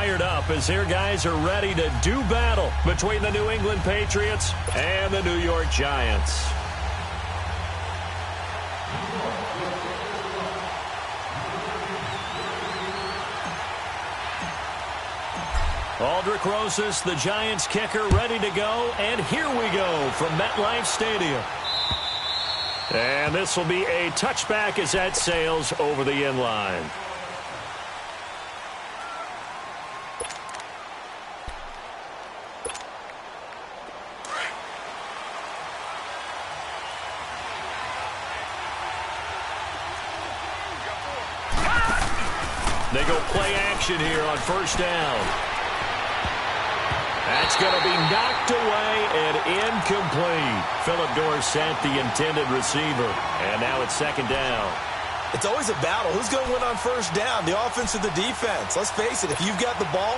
fired up as their guys are ready to do battle between the New England Patriots and the New York Giants. Aldrich Rosas, the Giants kicker, ready to go. And here we go from MetLife Stadium. And this will be a touchback as that sails over the end line. They go play action here on first down. That's going to be knocked away and incomplete. Philip Dorsett, the intended receiver. And now it's second down. It's always a battle. Who's going to win on first down, the offense or the defense? Let's face it, if you've got the ball,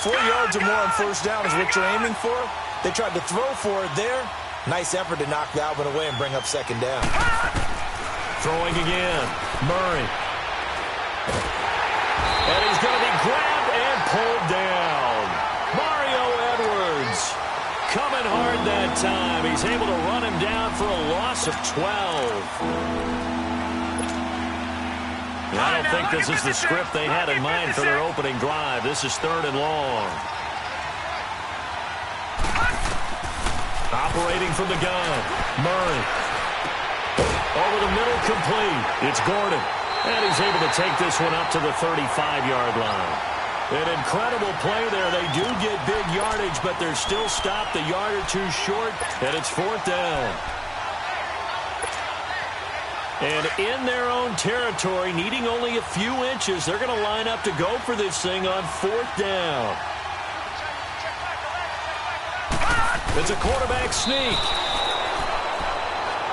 4 yards or more on first down is what you're aiming for. They tried to throw for it there. Nice effort to knock that one away and bring up second down. Throwing again. Murray. And he's going to be grabbed and pulled down. Coming hard that time. He's able to run him down for a loss of 12. I don't think this is the script they had in mind for their opening drive. This is third and long. Operating from the gun. Murray. Over the middle, complete. It's Gordon. And he's able to take this one up to the 35-yard line. An incredible play there. They do get big yardage, but they're still stopped a yard or two short, and it's fourth down. And in their own territory, needing only a few inches, they're going to line up to go for this thing on fourth down. It's a quarterback sneak.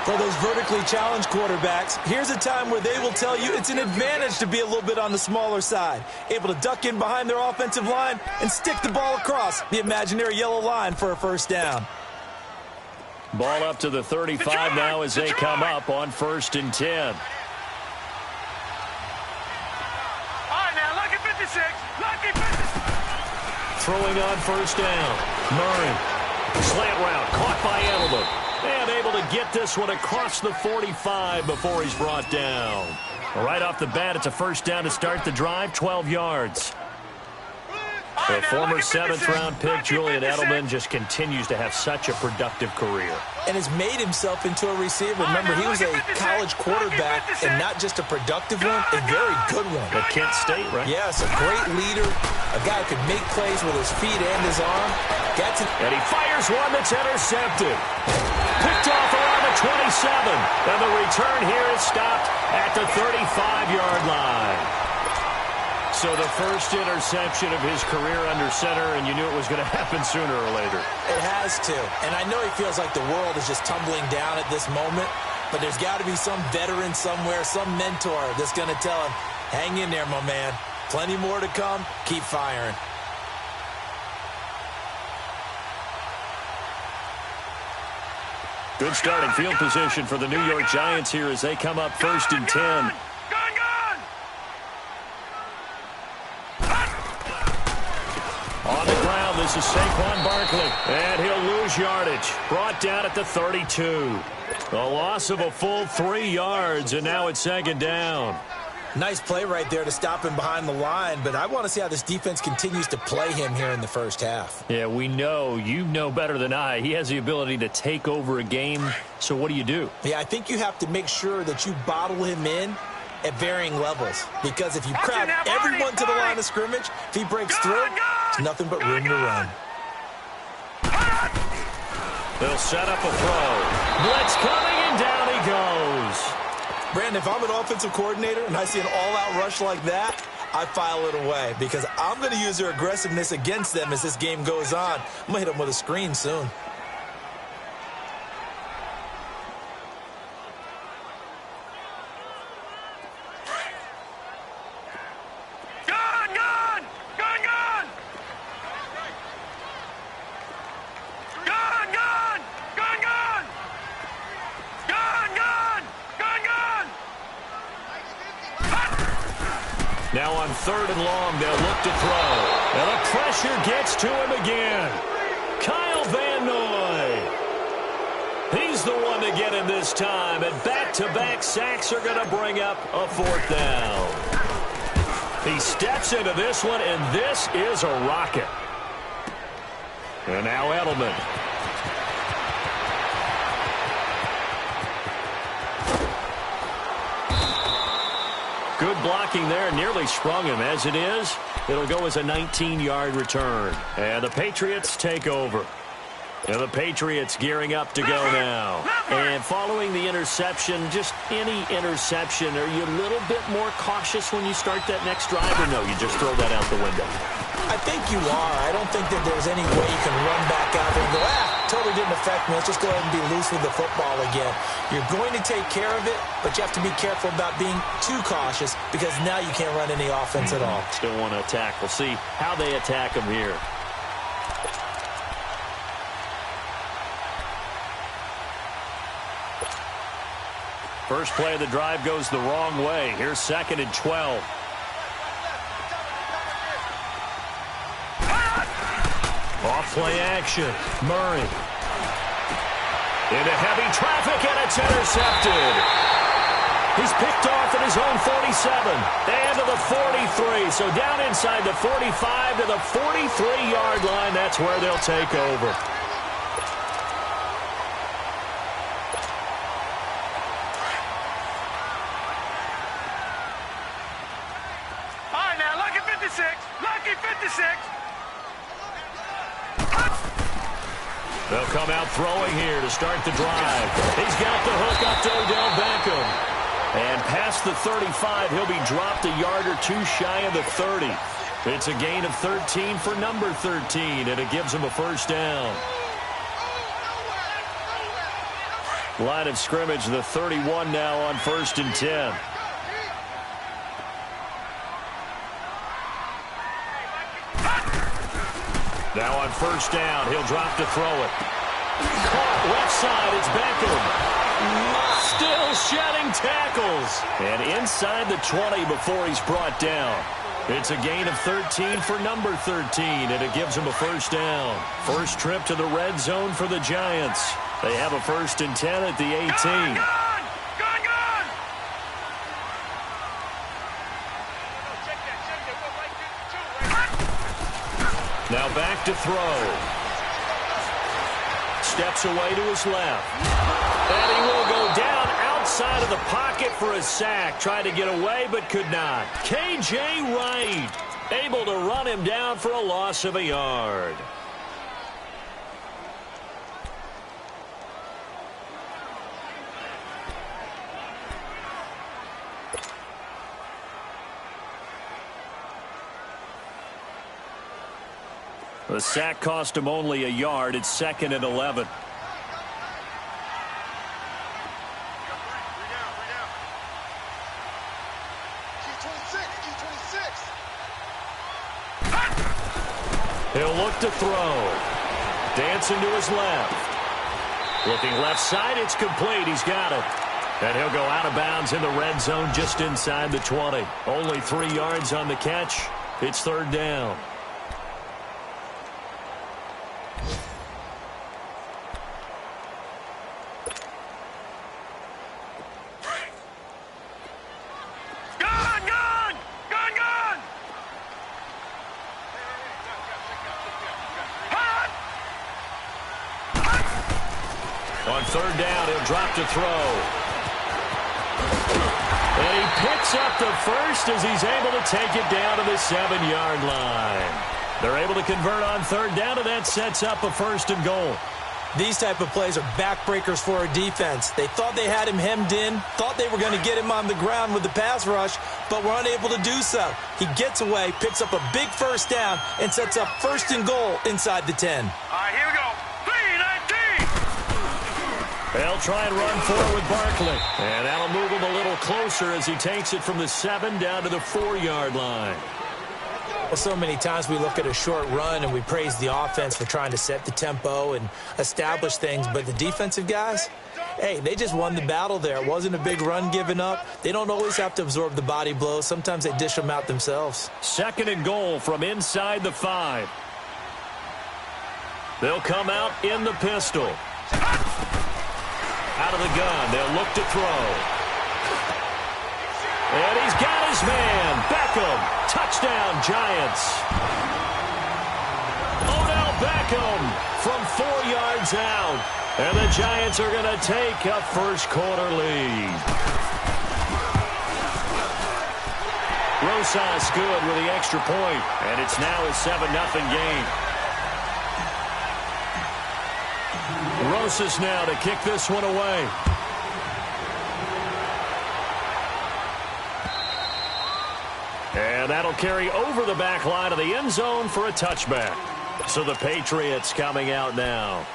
For those vertically challenged quarterbacks, here's a time where they will tell you it's an advantage to be a little bit on the smaller side. Able to duck in behind their offensive line and stick the ball across the imaginary yellow line for a first down. Ball up to the 35 now as they come up on first and 10. All right, now, lucky 56. Lucky 56. Throwing on first down. Murray. Slant route. Caught by Edelman. And able to get this one across the 45 before he's brought down. Right off the bat, it's a first down to start the drive, 12 yards. The former seventh-round pick, Julian Edelman, just continues to have such a productive career. And has made himself into a receiver. Remember, he was a college quarterback, and not just a productive one, a very good one. At Kent State, right? Yes, a great leader, a guy who could make plays with his feet and his arm. And he fires one that's intercepted. Picked off around the 27. And the return here is stopped at the 35-yard line. So the first interception of his career under center, and you knew it was going to happen sooner or later. It has to. And I know he feels like the world is just tumbling down at this moment, but there's got to be some veteran somewhere, some mentor that's going to tell him, hang in there, my man. Plenty more to come. Keep firing. Good starting field position for the New York Giants here as they come up first and 10. On the ground, this is Saquon Barkley. And he'll lose yardage. Brought down at the 32. A loss of a full 3 yards, and now it's second down. Nice play right there to stop him behind the line, but I want to see how this defense continues to play him here in the first half. Yeah, we know. You know better than I. He has the ability to take over a game, so what do? Yeah, I think you have to make sure that you bottle him in at varying levels, because if you crowd everyone to the line of scrimmage, if he breaks through, there's nothing but room to run. They'll set up a throw. Blitz coming, and down he goes. Brandon, if I'm an offensive coordinator and I see an all-out rush like that, I file it away because I'm going to use their aggressiveness against them as this game goes on. I'm going to hit them with a screen soon. Now on third and long, they'll look to throw. And up pressure gets to him again. Kyle Van Noy. He's the one to get him this time, and back-to-back sacks are going to bring up a 4th down. He steps into this one, and this is a rocket. And now Edelman. Good blocking there, nearly sprung him. As it is, it'll go as a 19-yard return. And the Patriots take over. And the Patriots gearing up to go now. And following the interception, just any interception, are you a little bit more cautious when you start that next drive, or no, you just throw that out the window? I think you are. I don't think that there's any way you can run back out there and go, totally didn't affect me. Let's just go ahead and be loose with the football again. You're going to take care of it, but you have to be careful about being too cautious because now you can't run any offense at all. Still want to attack. We'll see how they attack him here. First play of the drive goes the wrong way. Here's 2nd and 12. Off play action. Murray. Into heavy traffic, and it's intercepted. He's picked off at his own 47. And to the 43. So down inside the 45 to the 43-yard line. That's where they'll take over. Lucky 56. They'll come out throwing here to start the drive. He's got the hook up to Odell Beckham. And past the 35, he'll be dropped a yard or two shy of the 30. It's a gain of 13 for number 13, and it gives him a 1st down. Line of scrimmage, the 31 now on 1st and 10. Now on 1st down, he'll drop to throw it. Caught left side, it's Beckham. Still shedding tackles. And inside the 20 before he's brought down. It's a gain of 13 for number 13, and it gives him a 1st down. First trip to the red zone for the Giants. They have a 1st and 10 at the 18. Now back to throw. Steps away to his left. And he will go down outside of the pocket for a sack. Tried to get away but could not. K.J. Wright able to run him down for a loss of a yard. The sack cost him only a yard. It's 2nd and 11. He'll look to throw. Dancing to his left. Looking left side, it's complete. He's got it. And he'll go out of bounds in the red zone just inside the 20. Only 3 yards on the catch. It's 3rd down. On 3rd down, he'll drop to throw. And he picks up the 1st as he's able to take it down to the 7-yard line. They're able to convert on 3rd down, and that sets up a 1st and goal. These type of plays are backbreakers for a defense. They thought they had him hemmed in, thought they were going to get him on the ground with the pass rush, but were unable to do so. He gets away, picks up a big 1st down, and sets up 1st and goal inside the 10. All right, here we go. 3-19. They'll try and run forward with Barkley. And that'll move him a little closer as he takes it from the 7 down to the 4-yard line. Well, so many times we look at a short run and we praise the offense for trying to set the tempo and establish things, but the defensive guys, hey, they just won the battle there. It wasn't a big run given up. They don't always have to absorb the body blows. Sometimes they dish them out themselves. 2nd and goal from inside the 5. They'll come out in the pistol. Out of the gun, they'll look to throw. And he's got his man, Beckham. Touchdown, Giants. Odell Beckham from 4 yards out. And the Giants are going to take a first-quarter lead. Rosas good with the extra point, and it's now a 7-0 game. Rosas now to kick this one away. And that'll carry over the back line of the end zone for a touchback. So the Patriots coming out now.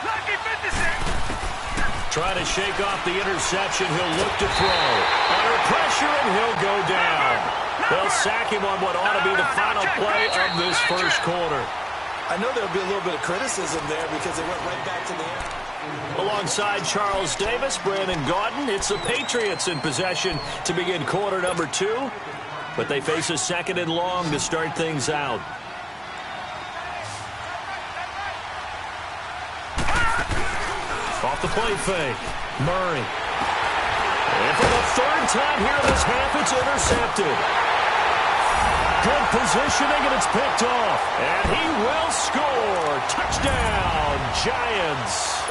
Lucky 56. Trying to shake off the interception. He'll look to throw. Under pressure, and he'll go down. They'll sack him on what ought to be the final play of this first quarter. I know there'll be a little bit of criticism there because they went right back to the end. Alongside Charles Davis, Brandon Gaudin, it's the Patriots in possession to begin quarter number 2. But they face a 2nd and long to start things out. Off the play fake. Murray. And for the 3rd time here in this half, it's intercepted. Good positioning, and it's picked off. And he will score. Touchdown, Giants.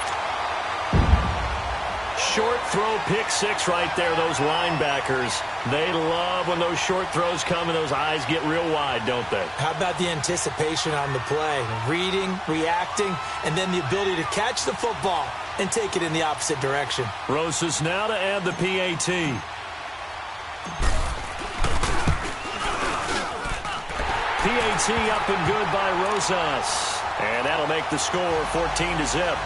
Short throw, pick 6 right there, those linebackers. They love when those short throws come and those eyes get real wide, don't they? How about the anticipation on the play? Reading, reacting, and then the ability to catch the football and take it in the opposite direction. Rosas now to add the PAT. PAT up and good by Rosas. And that'll make the score 14-0.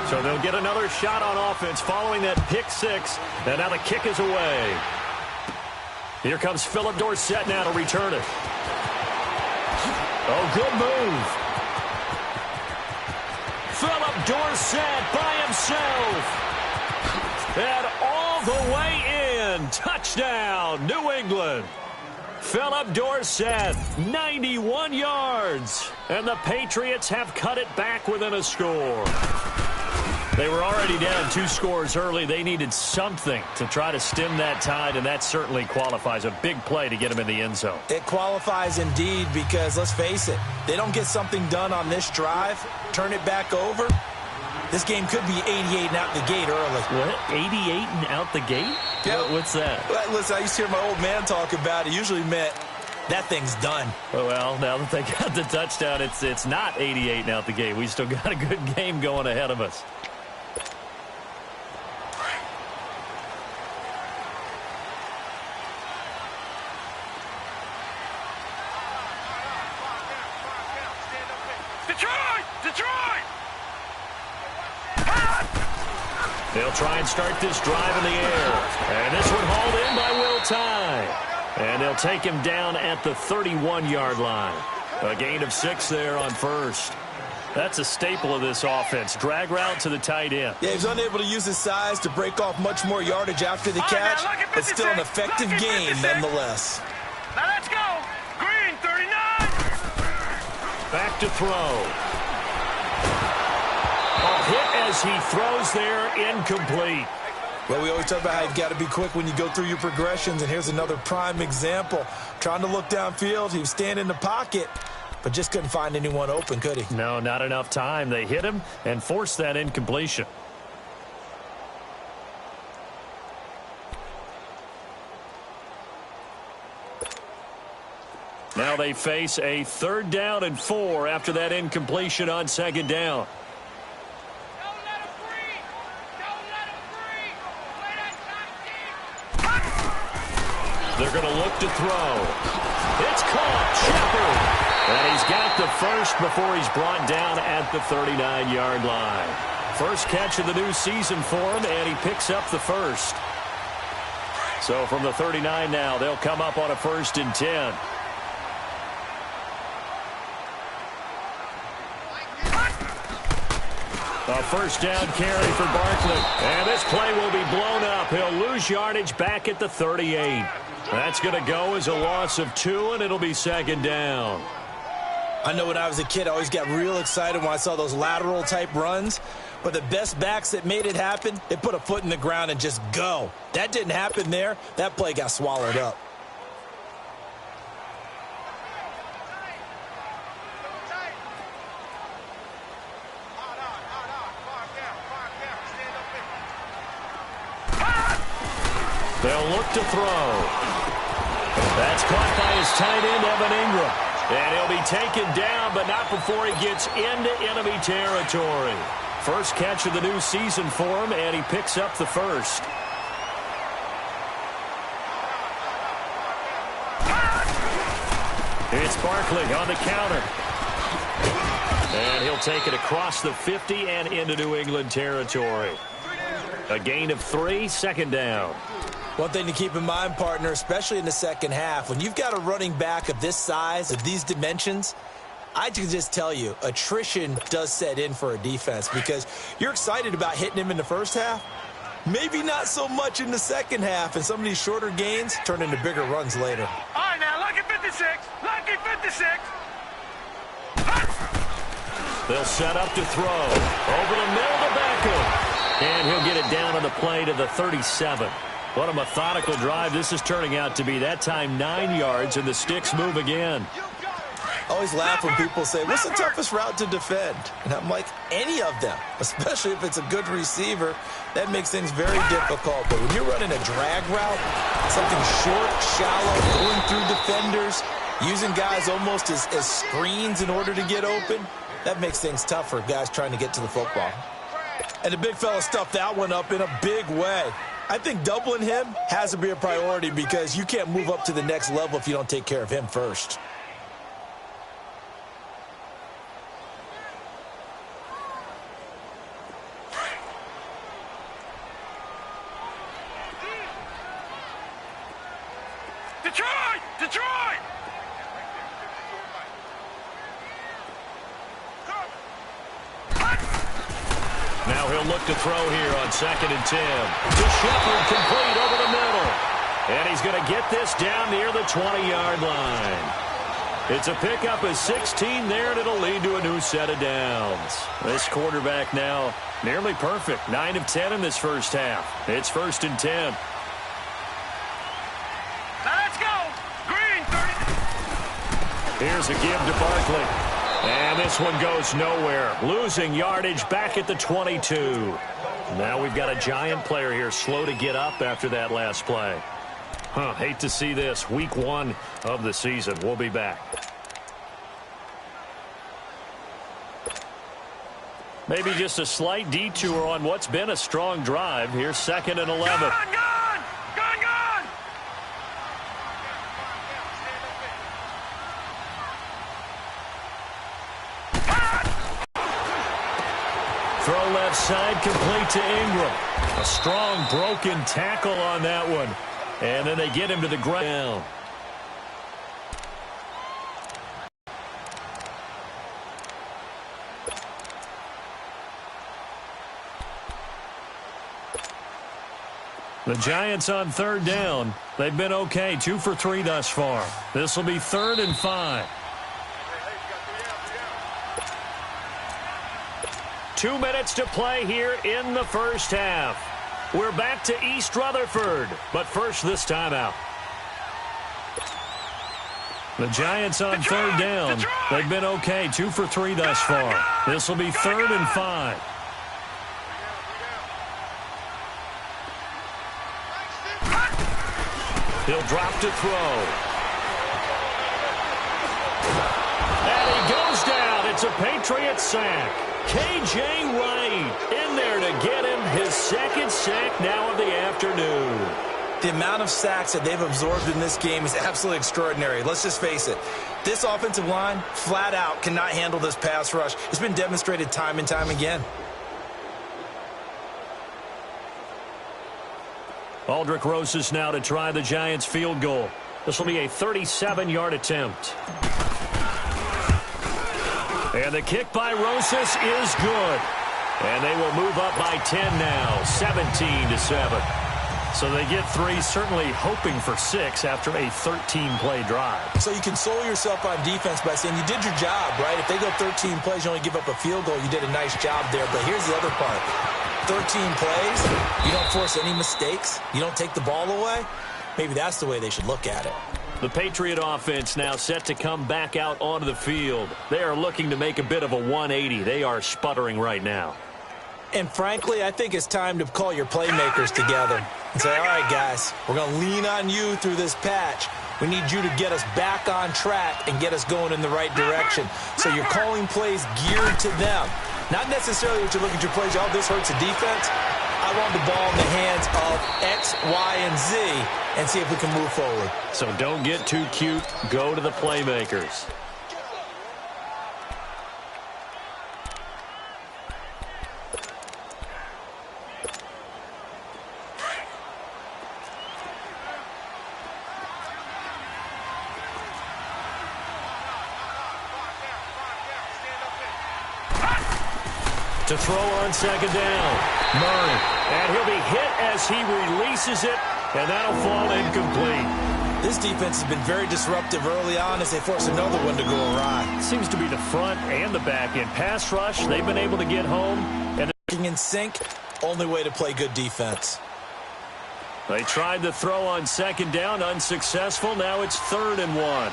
So they'll get another shot on offense following that pick 6. And now the kick is away. Here comes Philip Dorsett now to return it. Oh, good move. Philip Dorsett by himself. And all the way in. Touchdown, New England. Philip Dorsett, 91 yards. And the Patriots have cut it back within a score. They were already down 2 scores early. They needed something to try to stem that tide, and that certainly qualifies. A big play to get them in the end zone. It qualifies indeed because, let's face it, they don't get something done on this drive, turn it back over, this game could be 88 and out the gate early. What? 88 and out the gate? Yeah. What's that? Listen, I used to hear my old man talk about it. It usually meant that thing's done. Well, now that they got the touchdown, it's not 88 and out the gate. We still got a good game going ahead of us. They'll try and start this drive in the air. And this one hauled in by Will Tye. And they'll take him down at the 31-yard line. A gain of 6 there on first. That's a staple of this offense. Drag route to the tight end. Yeah, he's unable to use his size to break off much more yardage after the catch, but still an effective game nonetheless. Now let's go. Green, 39. Back to throw. A hit as he throws there, incomplete. Well, we always talk about how you've got to be quick when you go through your progressions, and here's another prime example. Trying to look downfield, he was standing in the pocket, but just couldn't find anyone open, could he? No, not enough time. They hit him and forced that incompletion. Now they face a 3rd down and 4 after that incompletion on 2nd down. They're going to look to throw. It's caught. Shepard. And he's got the first before he's brought down at the 39-yard line. First catch of the new season for him, and he picks up the first. So from the 39 now, they'll come up on a 1st and 10. A first down carry for Barkley. And this play will be blown up. He'll lose yardage back at the 38. That's going to go as a loss of 2, and it'll be 2nd down. I know when I was a kid, I always got real excited when I saw those lateral-type runs. But the best backs that made it happen, they put a foot in the ground and just go. That didn't happen there. That play got swallowed up. They'll look to throw. That's caught by his tight end, Evan Ingram. And he'll be taken down, but not before he gets into enemy territory. First catch of the new season for him, and he picks up the first. It's Barkley on the counter. And he'll take it across the 50 and into New England territory. A gain of 3, 2nd down. One thing to keep in mind, partner, especially in the second half, when you've got a running back of this size, of these dimensions, I can just tell you, attrition does set in for a defense because you're excited about hitting him in the first half. Maybe not so much in the second half, and some of these shorter gains turn into bigger runs later. All right, now, lucky 56. Lucky 56. They'll set up to throw. Over the middle to Beckham. And he'll get it down on the play to the 37. What a methodical drive this is turning out to be. That time 9 yards, and the sticks move again. I always laugh when people say, what's the toughest route to defend? And I'm like, any of them, especially if it's a good receiver. That makes things very difficult. But when you're running a drag route, something short, shallow, going through defenders, using guys almost as screens in order to get open, that makes things tough for guys trying to get to the football. And the big fella stuffed that one up in a big way. I think doubling him has to be a priority because you can't move up to the next level if you don't take care of him first. Detroit! Detroit! Now he'll look to throw here on 2nd and 10. To Shepard, complete over the middle. And he's going to get this down near the 20-yard line. It's a pickup of 16 there, and it'll lead to a new set of downs. This quarterback now nearly perfect. 9 of 10 in this first half. It's 1st and 10. Now let's go! Green, 30. Here's a give to Barkley. And this one goes nowhere. Losing yardage back at the 22. Now we've got a giant player here slow to get up after that last play. Hate to see this. Week 1 of the season. We'll be back. Maybe just a slight detour on what's been a strong drive. Here's 2nd and 11. Gone! Throw left side, complete to Ingram. A strong broken tackle on that one. And then they get him to the ground. The Giants on 3rd down. They've been okay, 2 for 3 thus far. This will be 3rd and 5. 2 minutes to play here in the first half. We're back to East Rutherford, but first this timeout. The Giants on 3rd down. They've been okay, 2 for 3 thus far. This will be 3rd and 5. He'll drop to throw. And he goes down. It's a Patriots sack. K.J. Wright in there to get him his 2nd sack now of the afternoon. The amount of sacks that they've absorbed in this game is absolutely extraordinary. Let's just face it. This offensive line, flat out, cannot handle this pass rush. It's been demonstrated time and time again. Aldrick Rosas now to try the Giants field goal. This will be a 37-yard attempt. And the kick by Rosas is good. And they will move up by 10 now, 17-7. So they get 3, certainly hoping for 6 after a 13-play drive. So you console yourself on defense by saying you did your job, right? If they go 13 plays, you only give up a field goal, you did a nice job there. But here's the other part. 13 plays, you don't force any mistakes, you don't take the ball away. Maybe that's the way they should look at it. The Patriot offense now set to come back out onto the field. They are looking to make a bit of a 180. They are sputtering right now. And frankly, I think it's time to call your playmakers together and say, all right, guys, we're going to lean on you through this patch. We need you to get us back on track and get us going in the right direction. So you're calling plays geared to them. Not necessarily what you look at your plays, oh, this hurts the defense. I want the ball in the hands of X, Y, and Z and see if we can move forward. So don't get too cute. Go to the playmakers. To throw on second down, Murray. And he'll be hit as he releases it, and that'll fall incomplete. This defense has been very disruptive early on as they force another one to go awry. Seems to be the front and the back end. Pass rush, they've been able to get home. And in sync, only way to play good defense. They tried the throw on second down, unsuccessful. Now it's 3rd and 1.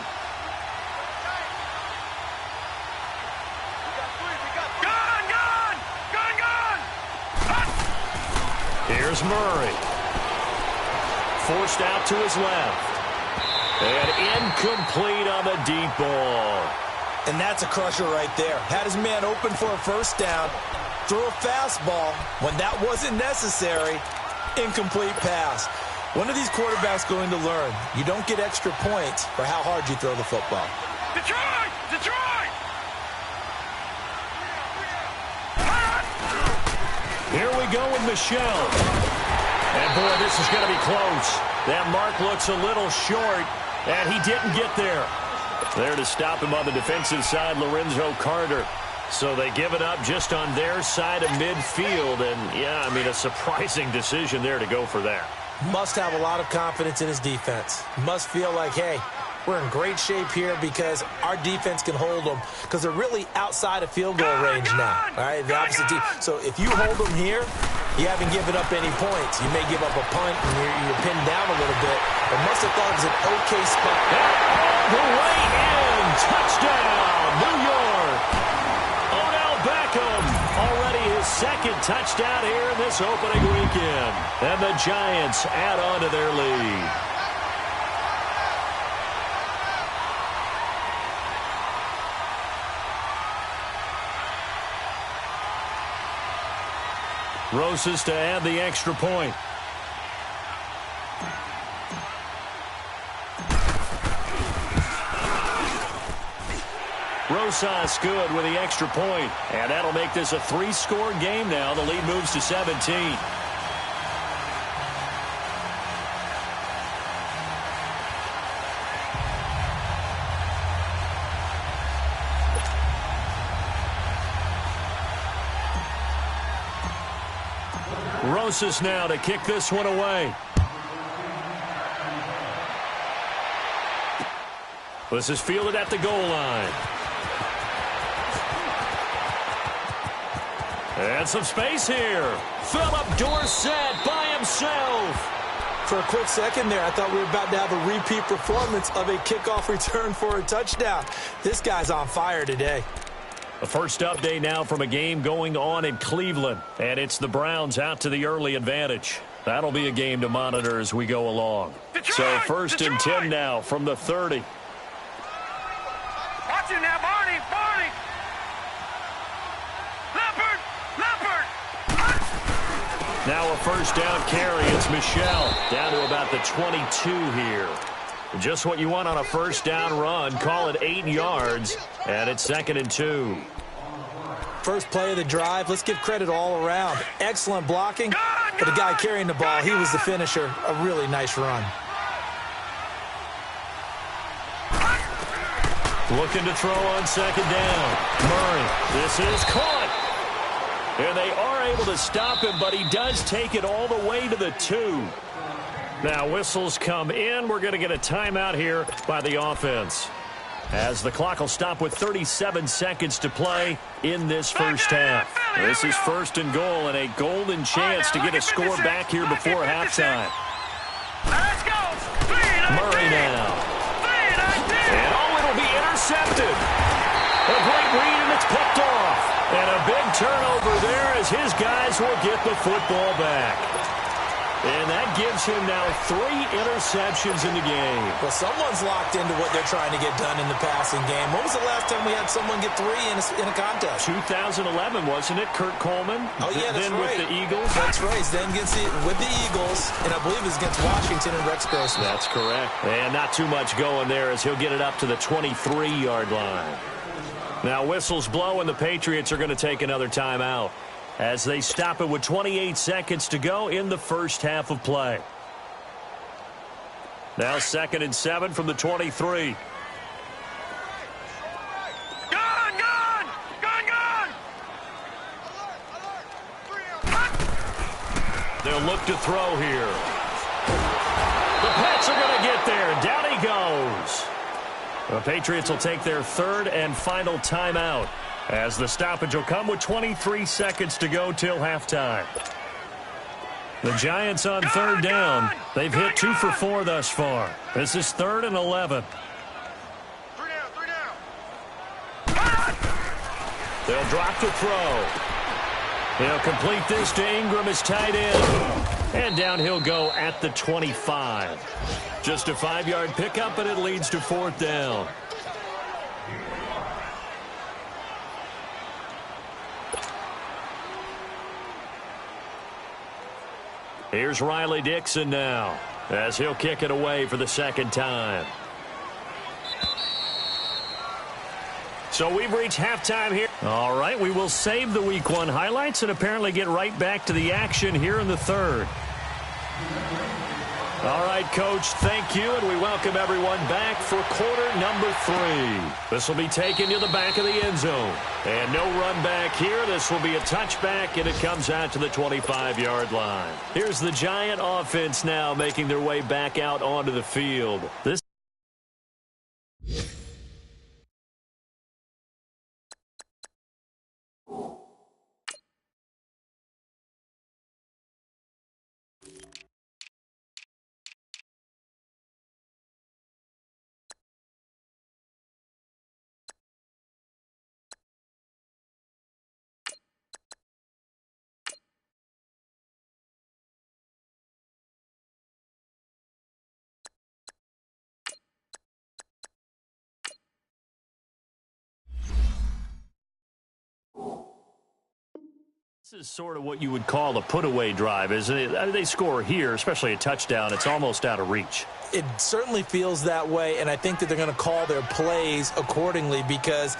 Here's Murray. Forced out to his left. And incomplete on the deep ball. And that's a crusher right there. Had his man open for a first down. Threw a fastball when that wasn't necessary. Incomplete pass. When are these quarterbacks going to learn? You don't get extra points for how hard you throw the football. Detroit! Detroit! Here we go with Michelle. And, boy, this is going to be close. That mark looks a little short, and he didn't get there. There to stop him on the defensive side, Lorenzo Carter. So they give it up just on their side of midfield. And, yeah, I mean, a surprising decision there to go for that. Must have a lot of confidence in his defense. Must feel like, hey, we're in great shape here because our defense can hold them because they're really outside of field goal range now. All right, the opposite team. So if you hold them here, you haven't given up any points. You may give up a punt and you're pinned down a little bit. But must have thought it was an okay spot. The way in, touchdown, New York. Odell Beckham, already his 2nd touchdown here in this opening weekend. And the Giants add on to their lead. Rosas to add the extra point. Rosas good with the extra point. And that'll make this a 3-score game now. The lead moves to 17. Rosas now to kick this one away. This is fielded at the goal line. And some space here. Philip Dorsett by himself. For a quick second there, I thought we were about to have a repeat performance of a kickoff return for a touchdown. This guy's on fire today. The first update now from a game going on in Cleveland. And it's the Browns out to the early advantage. That'll be a game to monitor as we go along. Detroit! So 1st and 10 now from the 30. Watch it now, Barney! Barney! Leopard! Leopard! Now a first down carry. It's Michel down to about the 22 here. Just what you want on a first down run. Call it 8 yards, and it's 2nd and 2. First play of the drive. Let's give credit all around. Excellent blocking, but the guy carrying the ball, he was the finisher. A really nice run. Looking to throw on 2nd down. Murray, this is caught. And they are able to stop him, but he does take it all the way to the 2. Now whistles come in. We're going to get a timeout here by the offense, as the clock will stop with 37 seconds to play in this first half. This is 1st and goal and a golden chance to get a score back here before halftime. Let's go. Murray now. And it'll be intercepted. A great read, and it's picked off. And a big turnover there as his guys will get the football back. And that gives him now 3 interceptions in the game. Well, someone's locked into what they're trying to get done in the passing game. When was the last time we had someone get 3 in a contest? 2011, wasn't it? Kurt Coleman? Oh, yeah, that's then right. With the Eagles? That's right. Then with the Eagles, and I believe it's against Washington and Rex Grossman. That's correct. And not too much going there as he'll get it up to the 23-yard line. Now whistles blow, and the Patriots are going to take another timeout as they stop it with 28 seconds to go in the first half of play. Now 2nd and 7 from the 23. Gun! They'll look to throw here. The Pats are going to get there, and down he goes. The Patriots will take their 3rd and final timeout, as the stoppage will come with 23 seconds to go till halftime. The Giants on 3rd down. They've hit 2 for 4 thus far. This is 3rd and 11. 3 down. They'll drop to throw. They'll complete this to Ingram as tight end. And down he'll go at the 25. Just a 5-yard pickup, and it leads to 4th down. Here's Riley Dixon now, as he'll kick it away for the 2nd time. So we've reached halftime here. All right, we will save the Week 1 highlights and apparently get right back to the action here in the 3rd. All right, Coach, thank you, and we welcome everyone back for quarter number 3. This will be taken to the back of the end zone. And no run back here. This will be a touchback, and it comes out to the 25-yard line. Here's the Giant offense now making their way back out onto the field. This is sort of what you would call a put-away drive, isn't it? I mean, they score here, especially a touchdown. It's almost out of reach. It certainly feels that way, and I think that they're going to call their plays accordingly, because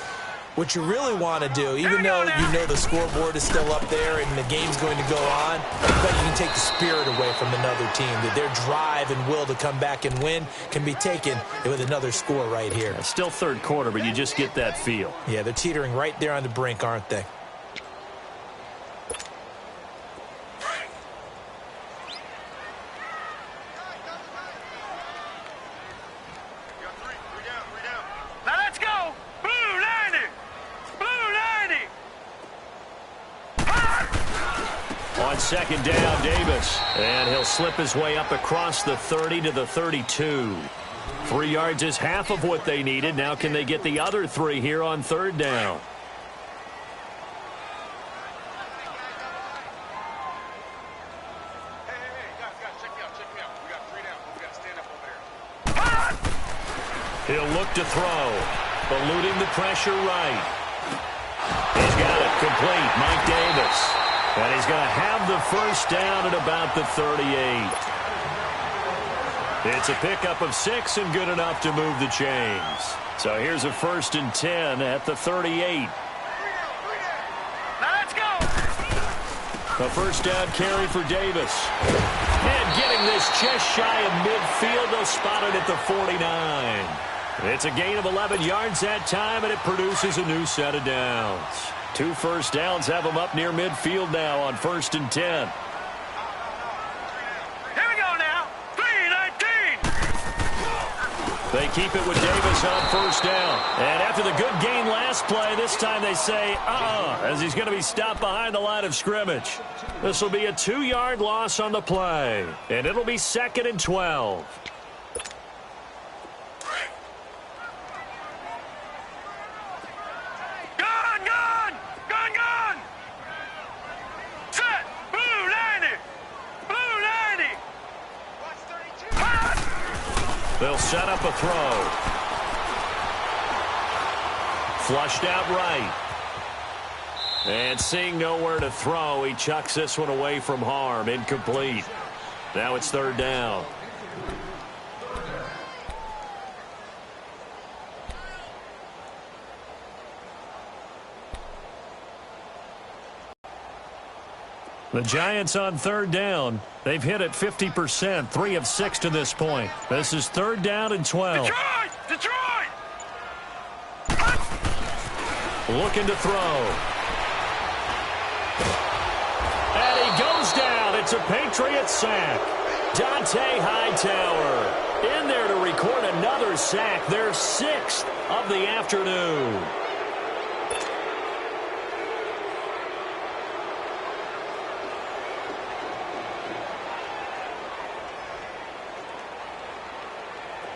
what you really want to do, even though you know the scoreboard is still up there and the game's going to go on, but you can take the spirit away from another team, that their drive and will to come back and win can be taken with another score right here. It's still 3rd quarter, but you just get that feel. Yeah, they're teetering right there on the brink, aren't they? On 2nd down, Davis. And he'll slip his way up across the 30 to the 32. 3 yards is half of what they needed. Now can they get the other 3 here on 3rd down? He'll look to throw, eluding the pressure right. He's got it complete. Mike Davis. And he's going to have the first down at about the 38. It's a pickup of 6 and good enough to move the chains. So here's a 1st and 10 at the 38. Let's go. A first down carry for Davis. And getting this just shy of midfield, they'll spot it at the 49. It's a gain of 11 yards that time, and it produces a new set of downs. 2 first downs have them up near midfield now on 1st and 10. Here we go now. 3-19. They keep it with Davis on first down. And after the good gain last play, this time they say, as he's going to be stopped behind the line of scrimmage. This will be a 2-yard loss on the play. And it'll be 2nd and 12. Set. Blue 90. Blue 90. They'll set up a throw. Flushed out right. And seeing nowhere to throw, he chucks this one away from harm. Incomplete. Now it's 3rd down. The Giants on 3rd down. They've hit it 50%, 3 of 6 to this point. This is 3rd down and 12. Detroit! Looking to throw. And he goes down. It's a Patriots sack. Dante Hightower in there to record another sack. Their 6th of the afternoon.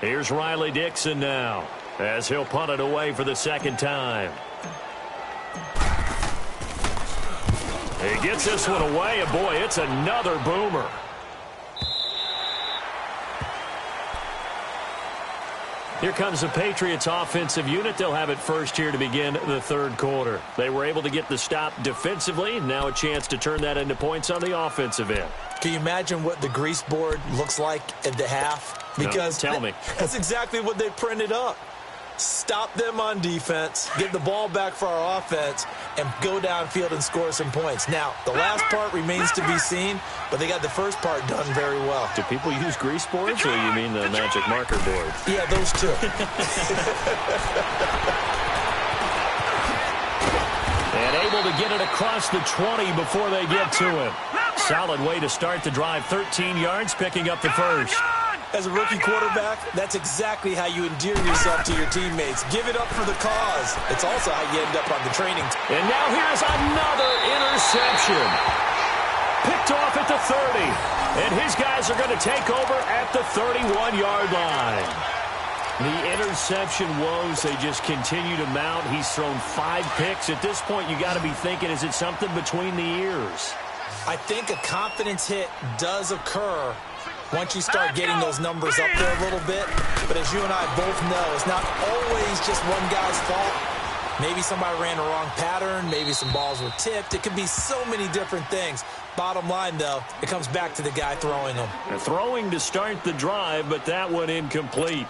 Here's Riley Dixon now as he'll punt it away for the 2nd time. He gets this one away, and boy, it's another boomer. Here comes the Patriots offensive unit. They'll have it first here to begin the 3rd quarter. They were able to get the stop defensively. Now a chance to turn that into points on the offensive end. Can you imagine what the grease board looks like at the half? Because no, tell me. That's exactly what they printed up. Stop them on defense, get the ball back for our offense, and go downfield and score some points. Now, the last part remains to be seen, but they got the first part done very well. Do people use grease boards, or you mean the magic marker board? Yeah, those two. And able to get it across the 20 before they get to it. Solid way to start the drive. 13 yards, picking up the first. As a rookie quarterback, that's exactly how you endear yourself to your teammates. Give it up for the cause. It's also how you end up on the training team. And now here's another interception. Picked off at the 30. And his guys are going to take over at the 31-yard line. The interception woes, they just continue to mount. He's thrown 5 picks. At this point, you got to be thinking, is it something between the ears? I think a confidence hit does occur once you start getting those numbers up there a little bit. But as you and I both know, it's not always just one guy's fault. Maybe somebody ran the wrong pattern. Maybe some balls were tipped. It could be so many different things. Bottom line, though, it comes back to the guy throwing them. They're throwing to start the drive, but that one incomplete.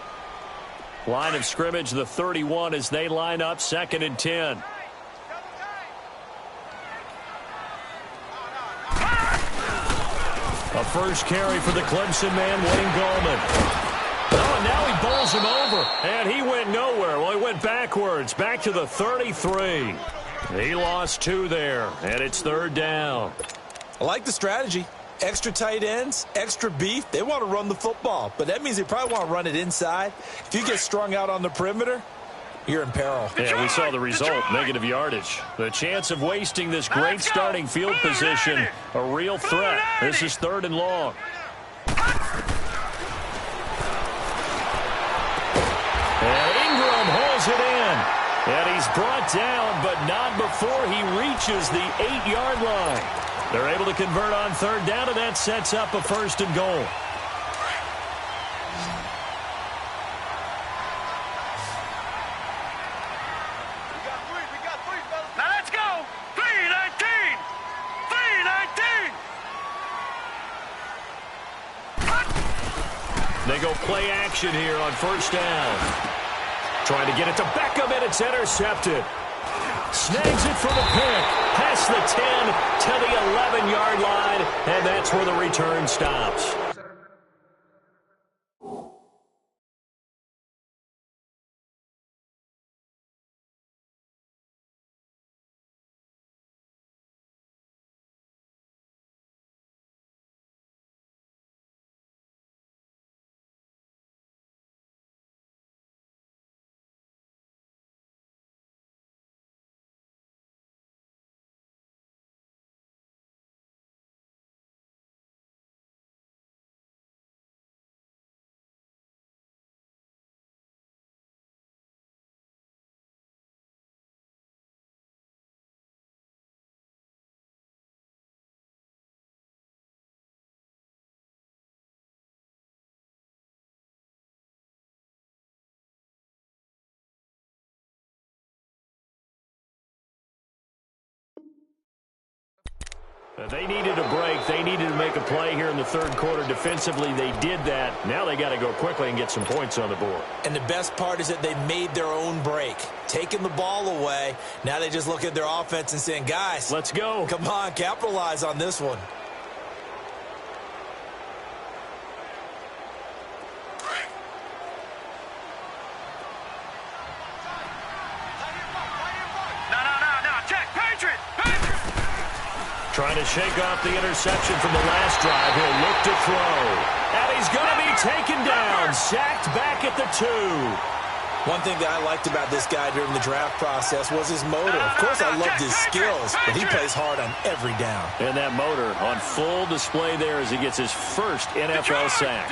Line of scrimmage, the 31 as they line up, 2nd and 10. A first carry for the Clemson man, Wayne Gallman. Oh, and now he bowls him over, and he went nowhere. Well, he went backwards, back to the 33. He lost 2 there, and it's 3rd down. I like the strategy. Extra tight ends, extra beef. They want to run the football, but that means they probably want to run it inside. If you get strung out on the perimeter, you're in peril. Yeah, we saw the result, negative yardage. The chance of wasting this great starting field position, a real threat. This is 3rd and long. And Ingram holds it in. And he's brought down, but not before he reaches the 8-yard line. They're able to convert on 3rd down, and that sets up a 1st and goal. Now let's go. 3-19. 3-19. They go play action here on first down. Trying to get it to Beckham, and it's intercepted. Snags it for the pick. Past the 10 to the 11-yard line, and that's where the return stops. They needed a break. They needed to make a play here in the third quarter. Defensively, they did that. Now they got to go quickly and get some points on the board. And the best part is that they made their own break. Taking the ball away. Now they just look at their offense and saying, guys, let's go. Come on, capitalize on this one. Trying to shake off the interception from the last drive. He'll look to throw. And he's going to be taken down. Sacked back at the 2. One thing that I liked about this guy during the draft process was his motor. Of course, I loved his skills, but he plays hard on every down. And that motor on full display there as he gets his first NFL sack.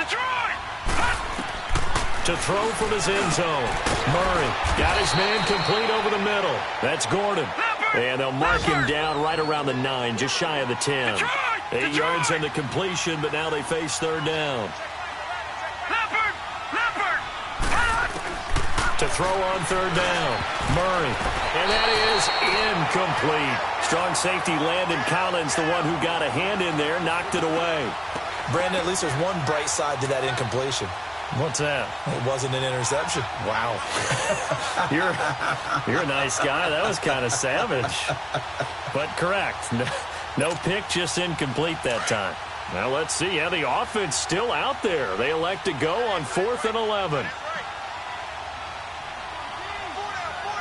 To throw from his end zone. Murray got his man complete over the middle. That's Gordon. And they'll mark him down right around the 9, just shy of the 10. 8 yards on the completion, but now they face third down. To throw on third down. Murray. And that is incomplete. Strong safety Landon Collins, the one who got a hand in there, knocked it away. Brandon, at least there's one bright side to that incompletion. What's that? It wasn't an interception. Wow. You're a nice guy. That was kind of savage. But correct. No pick, just incomplete that time. Now let's see. Yeah, the offense still out there. They elect to go on 4th and 11.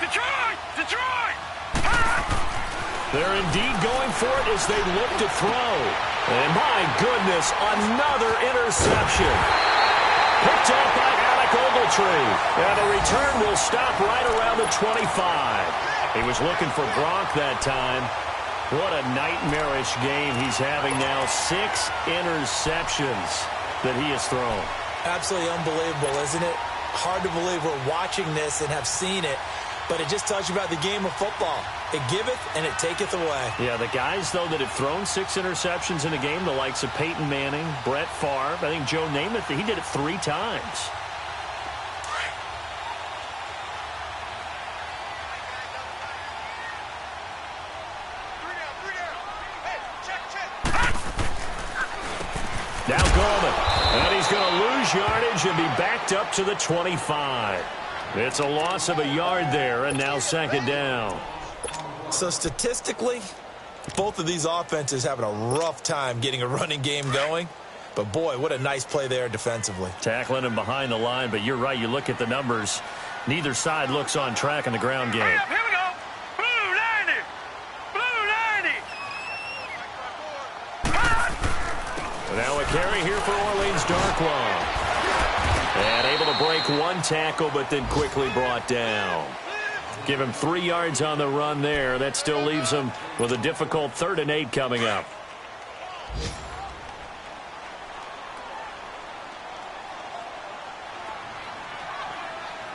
Detroit! They're indeed going for it as they look to throw. And my goodness, another interception. Picked up by Alec Ogletree. And the return will stop right around the 25. He was looking for Gronk that time. What a nightmarish game he's having now. 6 interceptions that he has thrown. Absolutely unbelievable, isn't it? Hard to believe we're watching this and have seen it. But it just tells you about the game of football. It giveth and it taketh away. Yeah, the guys, though, that have thrown 6 interceptions in a game, the likes of Peyton Manning, Brett Favre, I think Joe Namath, he did it 3 times. Now Goldman. And he's going to lose yardage and be backed up to the 25. It's a loss of a yard there, and now second down. So statistically, both of these offenses having a rough time getting a running game going. But, boy, what a nice play there defensively. Tackling him behind the line, but you're right. You look at the numbers. Neither side looks on track in the ground game. Here we go. Blue 90. Blue 90. Now a carry here for Orleans Darkwa. And able to break 1 tackle, but then quickly brought down. Give him 3 yards on the run there. That still leaves him with a difficult 3rd and 8 coming up.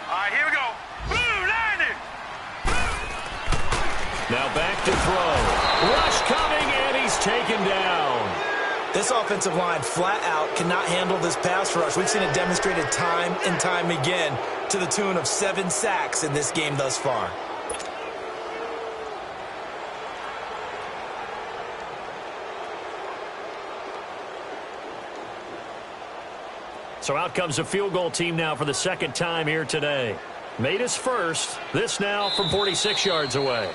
All right, here we go. Blue 90. Now back to throw. Rush coming, and he's taken down. This offensive line flat out cannot handle this pass rush. We've seen it demonstrated time and time again to the tune of 7 sacks in this game thus far. So out comes a field goal team now for the second time here today. Made his first. This now from 46 yards away.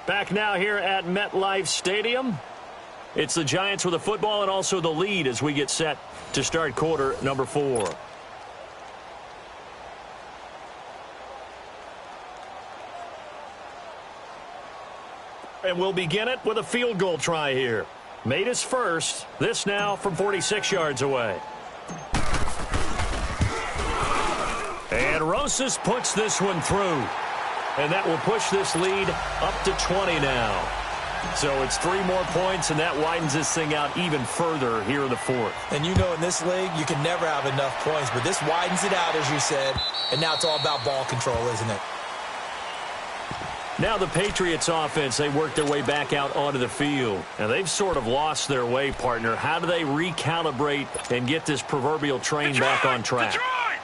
Back now here at MetLife Stadium. It's the Giants with the football and also the lead as we get set to start quarter number 4. And we'll begin it with a field goal try here. Made his first. This now from 46 yards away. And Rosas puts this one through. And that will push this lead up to 20 now. So it's 3 more points, and that widens this thing out even further here in the 4th. And you know in this league, you can never have enough points, but this widens it out, as you said, and now it's all about ball control, isn't it? Now the Patriots offense, they work their way back out onto the field. And they've sort of lost their way, partner. How do they recalibrate and get this proverbial train back on track?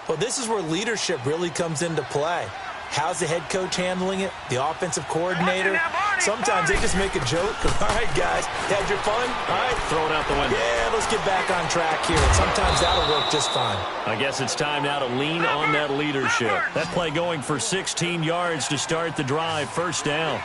Well, this is where leadership really comes into play. How's the head coach handling it? The offensive coordinator? Sometimes they just make a joke. All right, guys, had your fun? All right. Throw it out the window. Yeah, let's get back on track here. And sometimes that'll work just fine. I guess it's time now to lean on that leadership. That play going for 16 yards to start the drive. First down.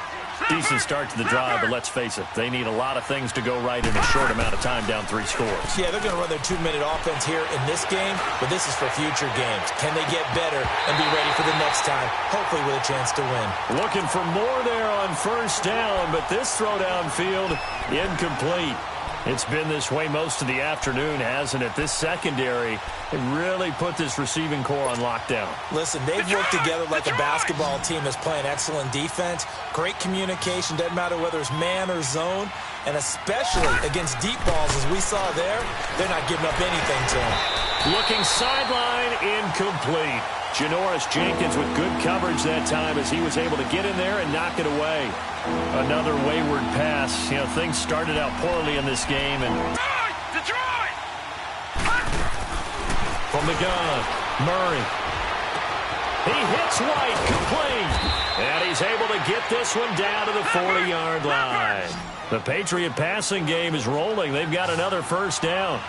Decent start to the drive, but let's face it, they need a lot of things to go right in a short amount of time down 3 scores. Yeah, they're going to run their 2-minute offense here in this game, but this is for future games. Can they get better and be ready for the next time, hopefully with a chance to win? Looking for more there on first down, but this throw downfield, incomplete. It's been this way most of the afternoon, hasn't it? This secondary, it really put this receiving core on lockdown. Listen, they've worked together like a basketball team that's playing excellent defense. Great communication, doesn't matter whether it's man or zone. And especially against deep balls, as we saw there, they're not giving up anything to them. Looking sideline, incomplete. Janoris Jenkins with good coverage that time as he was able to get in there and knock it away. Another wayward pass. You know, things started out poorly in this game. And Detroit! from the gun, Murray. He hits White, complete. And he's able to get this one down to the 40-yard line. The Patriot passing game is rolling. They've got another first down.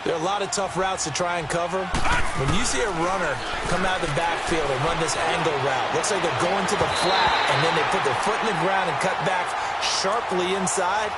There are a lot of tough routes to try and cover. When you see a runner come out of the backfield and run this angle route, looks like they're going to the flat, and then they put their foot in the ground and cut back sharply inside.